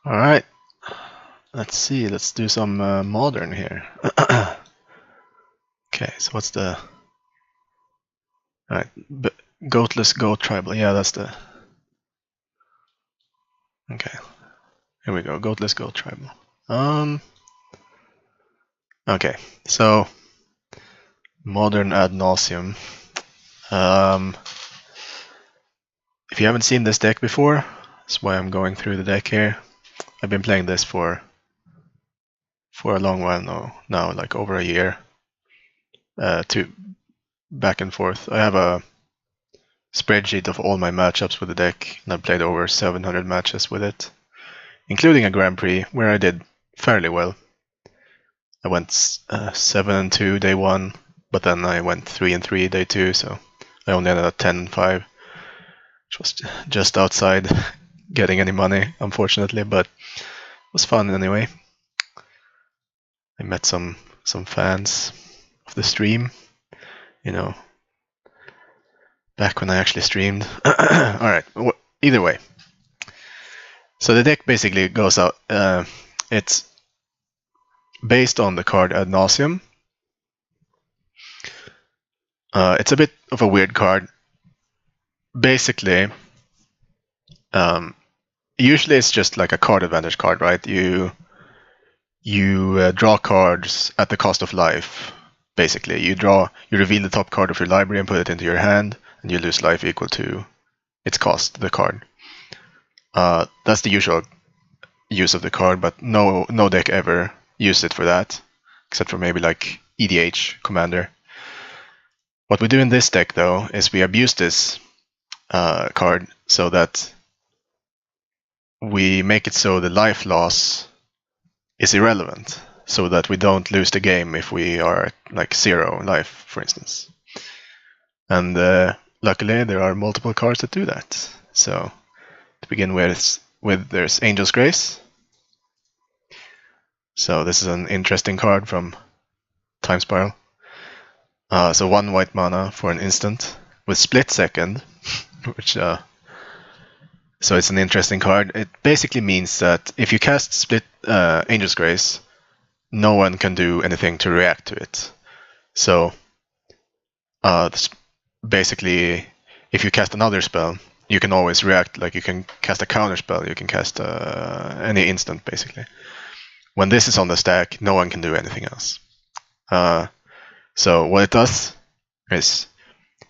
Alright, let's see, let's do some modern here. Okay, so what's the... Alright, goatless goat tribal, yeah, that's the... Okay, here we go, goatless goat tribal. Okay, so... Modern Ad Nauseam. If you haven't seen this deck before, that's why I'm going through the deck here. I've been playing this for a long while now, like over a year. To back and forth. I have a spreadsheet of all my matchups with the deck, and I've played over 700 matches with it, including a Grand Prix where I did fairly well. I went 7-2 day 1, but then I went 3-3 day 2, so I only ended at 10-5, which was just outside getting any money, unfortunately, but it was fun anyway. I met some fans of the stream, you know, back when I actually streamed. Alright, either way. So the deck basically goes out, it's based on the card Ad Nauseam. It's a bit of a weird card. Basically, usually it's just like a card advantage card, right? You draw cards at the cost of life. Basically, you reveal the top card of your library and put it into your hand, and you lose life equal to its cost, the card. That's the usual use of the card, but no deck ever used it for that, except for maybe like EDH Commander. What we do in this deck, though, is we abuse this card so that we make it so the life loss is irrelevant, so that we don't lose the game if we are at like 0 life, for instance. And luckily, there are multiple cards that do that. So to begin with there's Angel's Grace. So this is an interesting card from Time Spiral. So 1 white mana for an instant with Split Second, which so it's an interesting card. It basically means that if you cast Split Angel's Grace, no one can do anything to react to it. So basically, if you cast another spell, you can always react. Like you can cast a counter spell, you can cast any instant, basically. When this is on the stack, no one can do anything else. So what it does is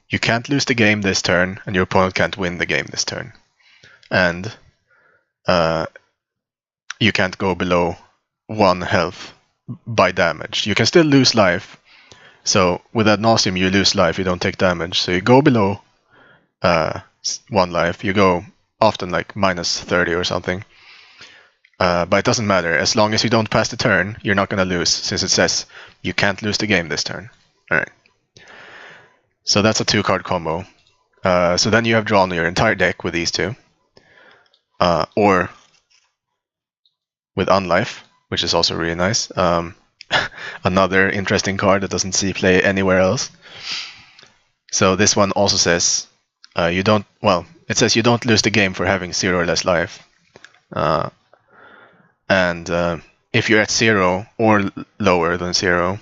you can't lose the game this turn, and your opponent can't win the game this turn. And you can't go below 1 health by damage. You can still lose life. So with Ad Nauseam, you lose life, you don't take damage. So you go below 1 life, you go often like -30 or something. But it doesn't matter. As long as you don't pass the turn, you're not going to lose, since it says you can't lose the game this turn. Alright. So that's a 2-card combo. So then you have drawn your entire deck with these two. Or with Unlife, which is also really nice. Another interesting card that doesn't see play anywhere else. So this one also says it says you don't lose the game for having 0 or less life. And if you're at 0 or lower than 0,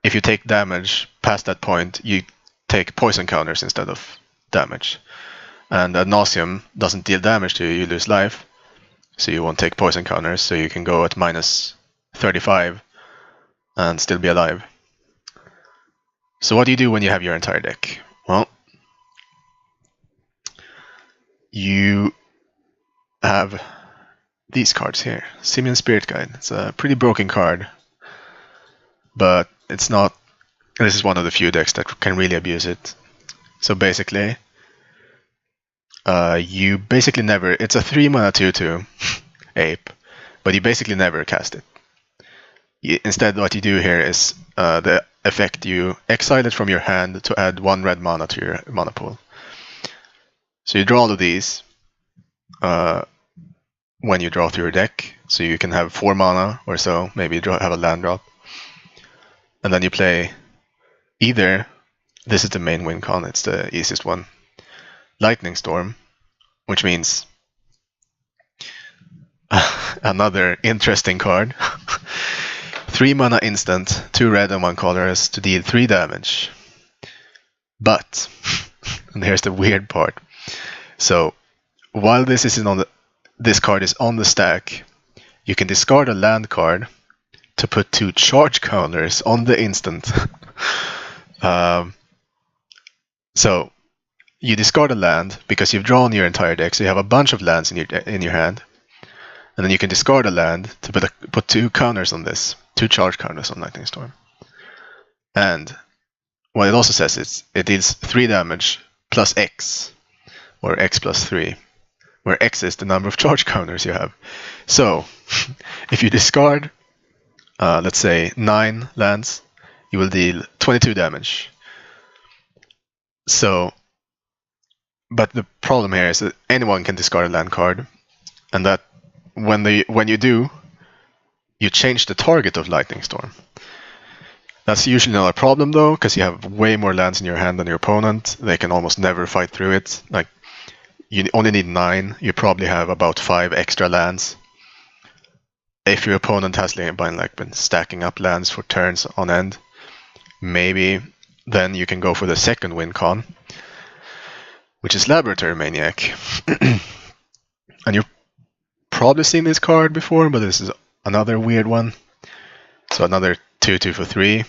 if you take damage past that point, you take poison counters instead of damage. And Ad Nauseam doesn't deal damage to you, you lose life, so you won't take poison counters, so you can go at -35 and still be alive. So what do you do when you have your entire deck? Well, you have these cards here. Semien Spirit Guide. It's a pretty broken card, but it's not. This is one of the few decks that can really abuse it. So basically, you basically never. It's a 3-mana 2/2 ape, but you basically never cast it. Instead, what you do here is the effect, you exile it from your hand to add 1 red mana to your mana pool. So you draw all of these when you draw through your deck, so you can have 4 mana or so, maybe have a land drop. And then you play either, this is the main win con, it's the easiest one, Lightning Storm, which means Another interesting card. 3 mana instant, 2 red and 1 colorless to deal 3 damage. But, and here's the weird part. So, while this card is on the stack, you can discard a land card to put 2 charge counters on the instant. So, you discard a land because you've drawn your entire deck, so you have a bunch of lands in your hand. And then you can discard a land to put 2 counters on this, 2 charge counters on Lightning Storm. And what it also says is it deals 3 damage plus X, or X plus 3, where X is the number of charge counters you have. So, if you discard, let's say 9 lands, you will deal 22 damage. So, but the problem here is that anyone can discard a land card, and that when you do, you change the target of Lightning Storm. That's usually not a problem though, because you have way more lands in your hand than your opponent. They can almost never fight through it. Like, you only need 9. You probably have about 5 extra lands. If your opponent has been stacking up lands for turns on end, maybe then you can go for the second win con, which is Laboratory Maniac. And you've probably seen this card before, but this is another weird one. So another 2/2 for 3.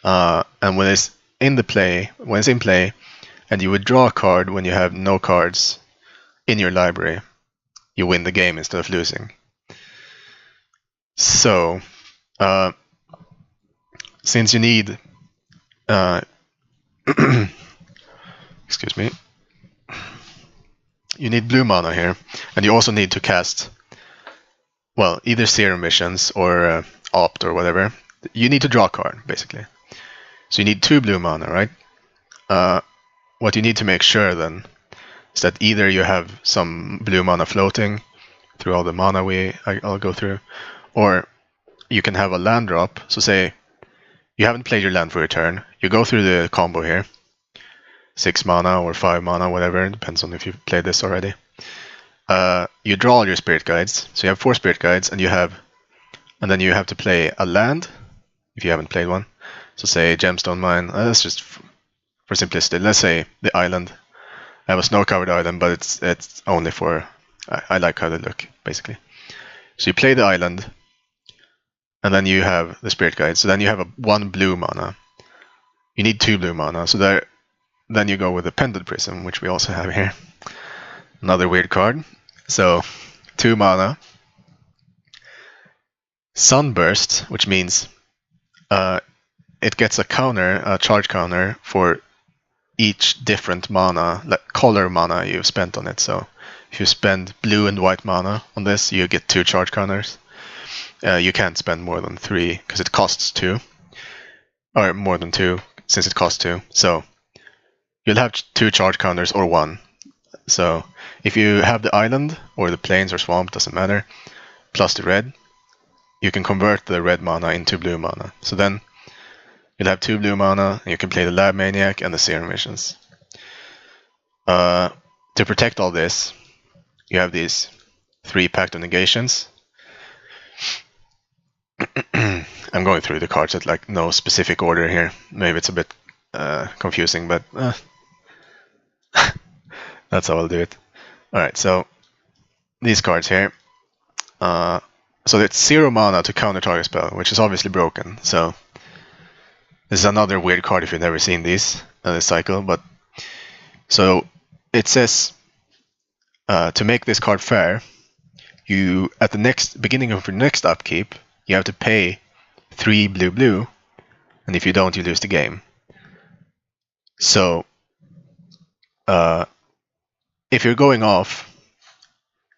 And when it's in play, and you withdraw a card when you have no cards in your library, you win the game instead of losing. So, since you need, excuse me, you need blue mana here, and you also need to cast, well, either Serum Missions or Opt or whatever. You need to draw a card, basically. So you need 2 blue mana, right? What you need to make sure then is that either you have some blue mana floating through all the mana I'll go through, or you can have a land drop. So say you haven't played your land for your turn, you go through the combo here, 6 mana or 5 mana, whatever, it depends on if you've played this already. You draw all your Spirit Guides, so you have 4 Spirit Guides, and then you have to play a land if you haven't played one. So say Gemstone Mine, that's just for simplicity. Let's say the island. I have a snow-covered island, but it's only for, I like how they look, basically. So you play the island, and then you have the Spirit Guide. So then you have 1 blue mana. You need 2 blue mana, so then you go with the Pendant Prism, which we also have here. Another weird card. So 2 mana. Sunburst, which means it gets a charge counter for each different mana, color mana you've spent on it. So if you spend blue and white mana on this, you get 2 charge counters. You can't spend more than 3 because it costs 2, or more than 2 since it costs 2. So you'll have 2 charge counters or 1. So if you have the island or the plains or swamp, doesn't matter, plus the red, you can convert the red mana into blue mana. So then you'll have 2 blue mana, and you can play the Lab Maniac and the Serum Missions. To protect all this, you have these 3 Pact of Negations. I'm going through the cards at no specific order here. Maybe it's a bit confusing, but that's how I'll do it. Alright, so these cards here. So it's 0 mana to counter target spell, which is obviously broken. So this is another weird card if you've never seen these in this cycle. But so it says to make this card fair, you at the beginning of your next upkeep, you have to pay 3 blue, and if you don't, you lose the game. So if you're going off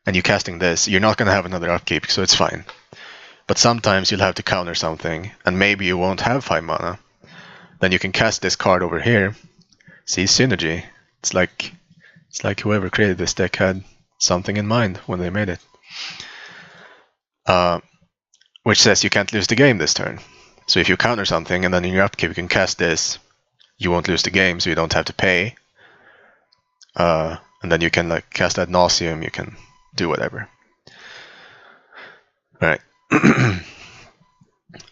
and you're casting this, you're not going to have another upkeep, so it's fine. But sometimes you'll have to counter something, and maybe you won't have 5 mana. Then you can cast this card over here. See, synergy. It's like whoever created this deck had something in mind when they made it. Which says you can't lose the game this turn. So if you counter something and then in your upkeep you can cast this, you won't lose the game, so you don't have to pay. And then you can cast Ad Nauseam, you can do whatever. Right.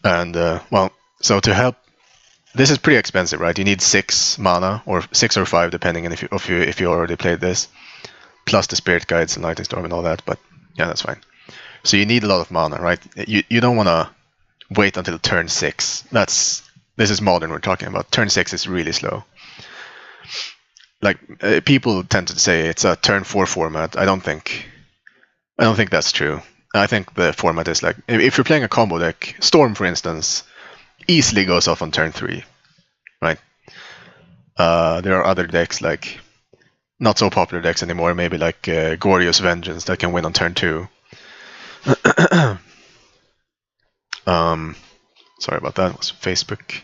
And well, so to help, this is pretty expensive, right? You need 6 mana, or 6 or 5, depending on if you already played this, plus the spirit guides and lightning storm and all that. But yeah, that's fine. So you need a lot of mana, right? You don't want to wait until turn 6. This is modern we're talking about. Turn 6 is really slow. Like people tend to say it's a turn 4 format. I don't think that's true. I think the format is like, if you're playing a combo deck, Storm, for instance, easily goes off on turn 3, right? There are other decks, like not so popular decks anymore, maybe like Gordius Vengeance, that can win on turn 2. Sorry about that. It was Facebook.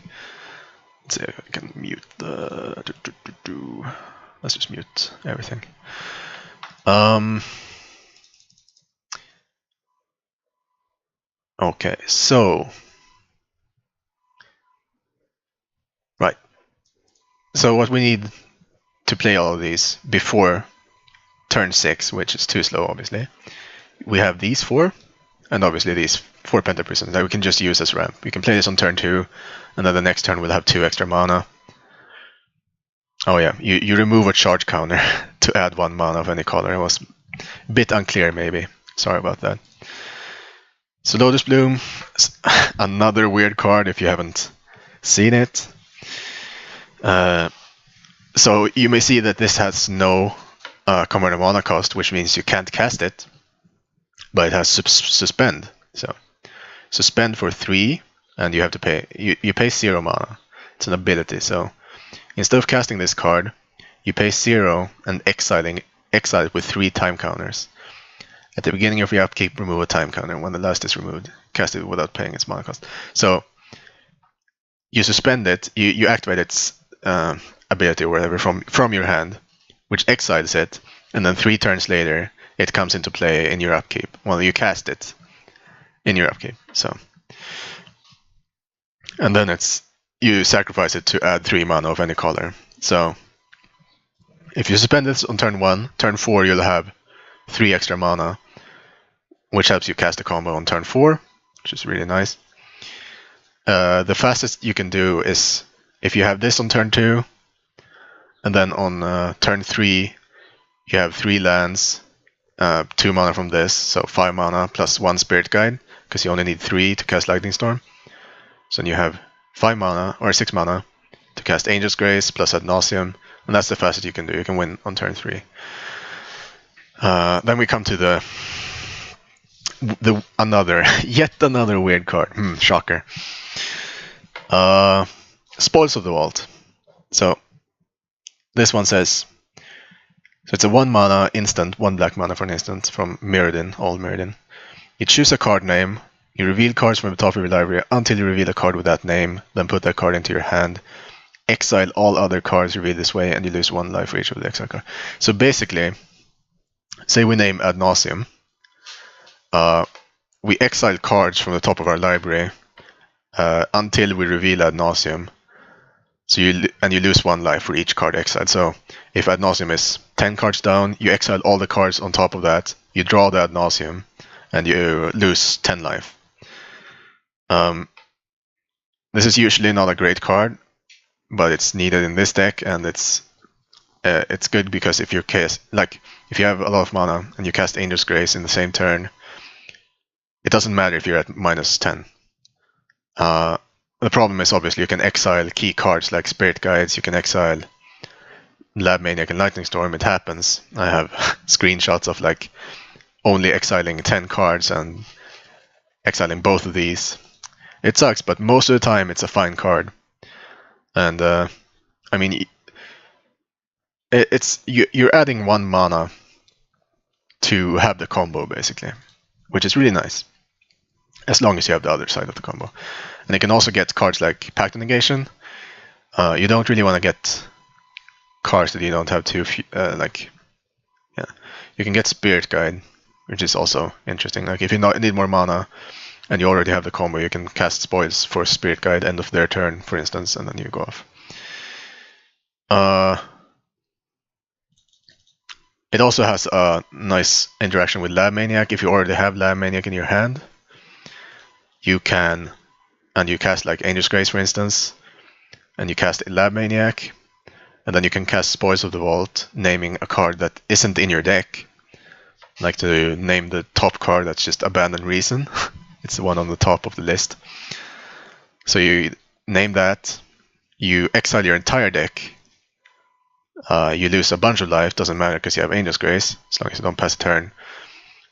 Let's see if I can mute the. Let's just mute everything. Okay, so right. So what we need to play all of these before turn 6, which is too slow, obviously. We have these 4, and obviously these 4 Pentaprisms that we can just use as ramp. We can play this on turn 2, and then the next turn we'll have 2 extra mana. Oh yeah, you remove a charge counter to add 1 mana of any color. It was a bit unclear, maybe. Sorry about that. So Lotus Bloom, another weird card if you haven't seen it. So you may see that this has no converted mana cost, which means you can't cast it, but it has suspend. So suspend for 3, and you have to pay. You pay 0 mana. It's an ability. So instead of casting this card, you pay 0 and exile it with 3 time counters. At the beginning of your upkeep, remove a time counter. When the last is removed, cast it without paying its mana cost. So you suspend it, you activate its ability or whatever from your hand, which exiles it, and then 3 turns later, it comes into play in your upkeep. Well, you cast it in your upkeep. So, and then you sacrifice it to add 3 mana of any color. So if you suspend this on turn 1, turn 4 you'll have 3 extra mana, which helps you cast a combo on turn 4, which is really nice. The fastest you can do is if you have this on turn 2, and then on turn 3 you have 3 lands, 2 mana from this, so 5 mana plus 1 spirit guide, because you only need 3 to cast Lightning Storm. So then you have 5 mana, or 6 mana, to cast Angel's Grace plus Ad Nauseam, and that's the fastest you can do. You can win on turn 3. Then we come to yet another weird card. Shocker. Spoils of the Vault. So this one says, so it's a 1 mana instant, 1 black mana for an instant from Mirrodin, Old Mirrodin. You choose a card name, you reveal cards from the top of your library until you reveal a card with that name, then put that card into your hand. Exile all other cards revealed this way, and you lose 1 life for each of the exile cards. So basically, say we name Ad Nauseam. We exile cards from the top of our library until we reveal Ad Nauseam. So you lose 1 life for each card exiled. So if Ad Nauseam is 10 cards down, you exile all the cards on top of that, you draw the Ad Nauseam, and you lose 10 life. This is usually not a great card, but it's needed in this deck, and it's good because if you have a lot of mana and you cast Angel's Grace in the same turn, it doesn't matter if you're at minus 10. The problem is obviously you can exile key cards like Spirit Guides, you can exile Lab Maniac and Lightning Storm. It happens. I have screenshots of like only exiling 10 cards and exiling both of these. It sucks, but most of the time it's a fine card. And I mean, you're adding 1 mana to have the combo basically, which is really nice, as long as you have the other side of the combo. And you can also get cards like Pact of Negation. You don't really want to get cards that you don't have to, you can get Spirit Guide, which is also interesting. Like if you need more mana and you already have the combo, you can cast Spoils for Spirit Guide end of their turn, for instance, and then you go off. It also has a nice interaction with Lab Maniac if you already have Lab Maniac in your hand. you can, and you cast like Angel's Grace, for instance, and you cast Lab Maniac, and then you can cast Spoils of the Vault, naming a card that isn't in your deck. Like to name the top card that's just Abandoned Reason. It's the one on the top of the list. So you name that, you exile your entire deck, you lose a bunch of life, doesn't matter because you have Angel's Grace, as long as you don't pass a turn.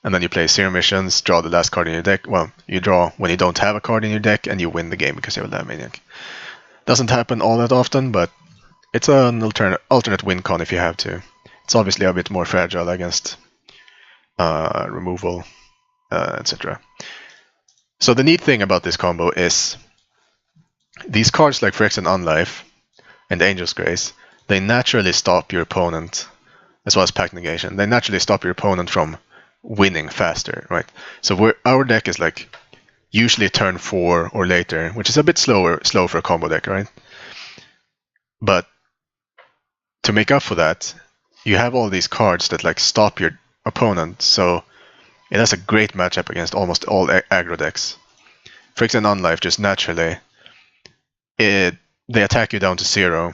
And then you play Zero Missions, draw the last card in your deck. Well, you draw when you don't have a card in your deck, and you win the game because you have a Lab Maniac. Doesn't happen all that often, but it's an alternate win con if you have to. It's obviously a bit more fragile against removal, etc. So the neat thing about this combo is these cards like Phyrexian Unlife and Angel's Grace, they naturally stop your opponent, as well as Pact Negation, they naturally stop your opponent from winning faster, right? So our deck is like usually turn 4 or later, which is a bit slow for a combo deck, right? But to make up for that, you have all these cards that like stop your opponent, so it has a great matchup against almost all aggro decks. Phyrexian Unlife just naturally, they attack you down to 0,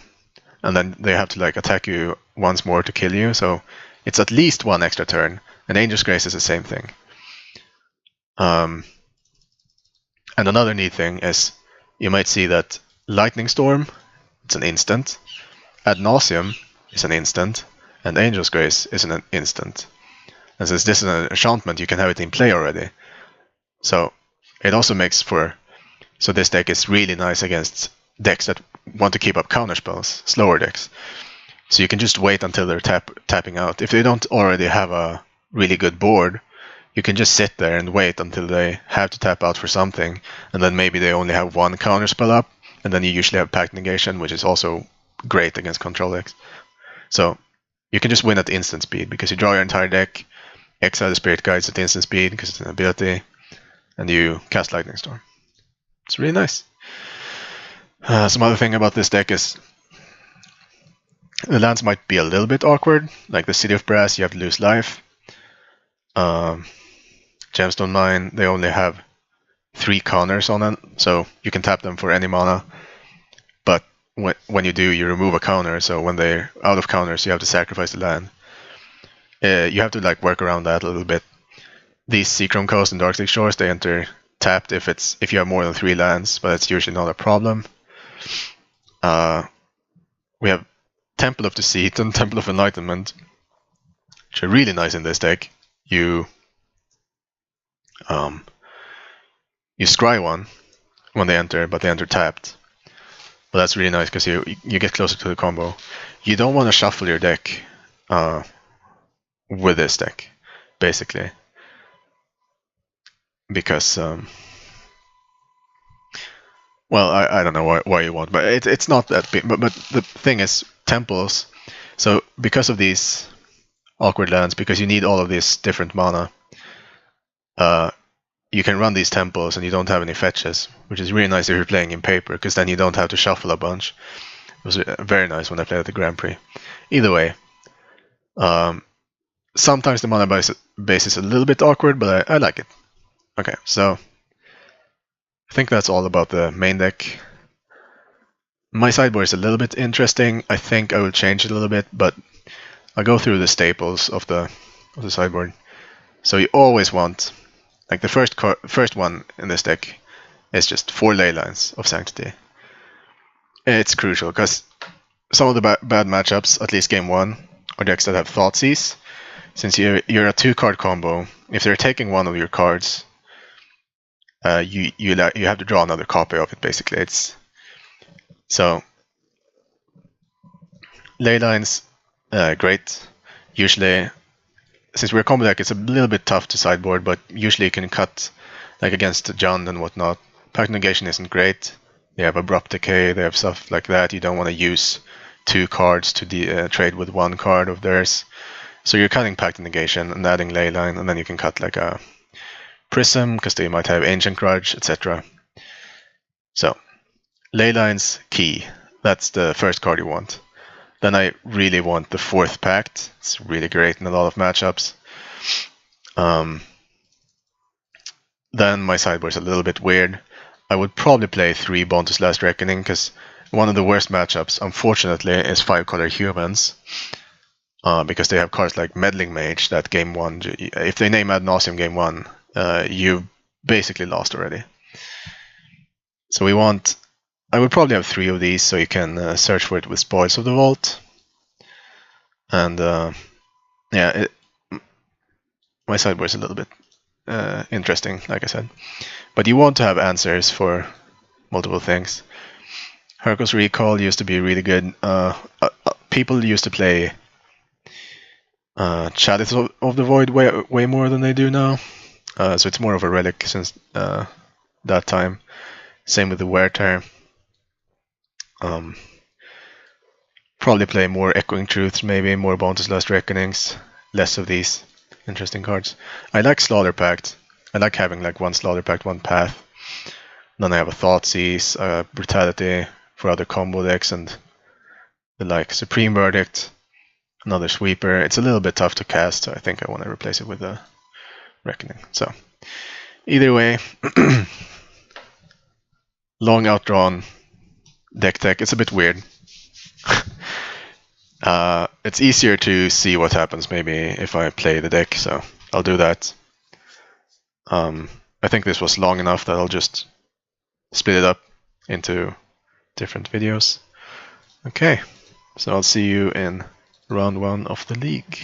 and then they have to like attack you once more to kill you, so it's at least one extra turn. And Angel's Grace is the same thing. And another neat thing is you might see that Lightning Storm, it's an instant, Ad Nauseam is an instant, and Angel's Grace is an instant. And since this is an enchantment, you can have it in play already. So it also makes for... So this deck is really nice against decks that want to keep up counterspells, slower decks. So you can just wait until they're tapping out. If they don't already have a really good board, you can just sit there and wait until they have to tap out for something, and then maybe they only have one counterspell up, and then you usually have Pact Negation, which is also great against control decks. So you can just win at instant speed, because you draw your entire deck, exile the Spirit Guides at instant speed, because it's an ability, and you cast Lightning Storm. It's really nice. Some other thing about this deck is the lands might be a little bit awkward, like the City of Brass, you have to lose life. Gemstone Mine, they only have 3 counters on it, so you can tap them for any mana. But when you do, you remove a counter, so when they're out of counters, you have to sacrifice the land. You have to like work around that a little bit. These Seachrome Coast and Darkseid Shores, they enter tapped if you have more than 3 lands, but it's usually not a problem. We have Temple of Deceit and Temple of Enlightenment, which are really nice in this deck. You scry one when they enter, but they enter tapped. But that's really nice because you get closer to the combo. You don't want to shuffle your deck with this deck, basically, because well, I don't know why you want, but it's not that big. But the thing is, temples. So because of these awkward lands, because you need all of these different mana, you can run these temples and you don't have any fetches, which is really nice if you're playing in paper, because then you don't have to shuffle a bunch. It was very nice when I played at the Grand Prix. Either way, sometimes the mana base is a little bit awkward, but I like it. Okay, so I think that's all about the main deck. My sideboard is a little bit interesting. I think I will change it a little bit, but I'll go through the staples of the sideboard. So you always want, like the first one in this deck is just 4 Leylines of Sanctity. It's crucial because some of the bad matchups, at least game 1, are decks that have Thoughtseize. Since you're a 2-card combo, if they're taking one of your cards, you have to draw another copy of it. Basically, so Leylines, great. Usually, since we're a combo deck, it's a little bit tough to sideboard, but usually you can cut, like against Jund and whatnot. Pact Negation isn't great. They have Abrupt Decay, they have stuff like that. You don't want to use 2 cards to trade with 1 card of theirs. So you're cutting Pact Negation and adding Leyline, and then you can cut like a Prism, because they might have Ancient Grudge, etc. So, Leyline's key. That's the first card you want. Then I really want the 4th Pact. It's really great in a lot of matchups. then my sideboard's a little bit weird. I would probably play 3 Bontus Last Reckoning, because one of the worst matchups, unfortunately, is 5-color humans. Because they have cards like Meddling Mage that game 1, if they name Ad Nauseam game 1, you basically lost already. So I would probably have 3 of these, so you can search for it with Spoils of the Vault. And yeah, my sideboard is a little bit interesting, like I said. But you want to have answers for multiple things. Hercules Recall used to be really good. People used to play Chalice of the Void way more than they do now. So it's more of a relic since that time. Same with the Wear Tear. Probably play more Echoing Truths, maybe more Bontus Last Reckonings, less of these interesting cards. I like Slaughter Pact. I like having like 1 Slaughter Pact, 1 path. Then I have a Thoughtseize, Brutality for other combo decks, and the like Supreme Verdict, another Sweeper. It's a little bit tough to cast, so I think I want to replace it with a Reckoning. So either way, long outdrawn deck tech. It's a bit weird. It's easier to see what happens maybe if I play the deck, so I'll do that. I think this was long enough that I'll just split it up into different videos. Okay, so I'll see you in round 1 of the league.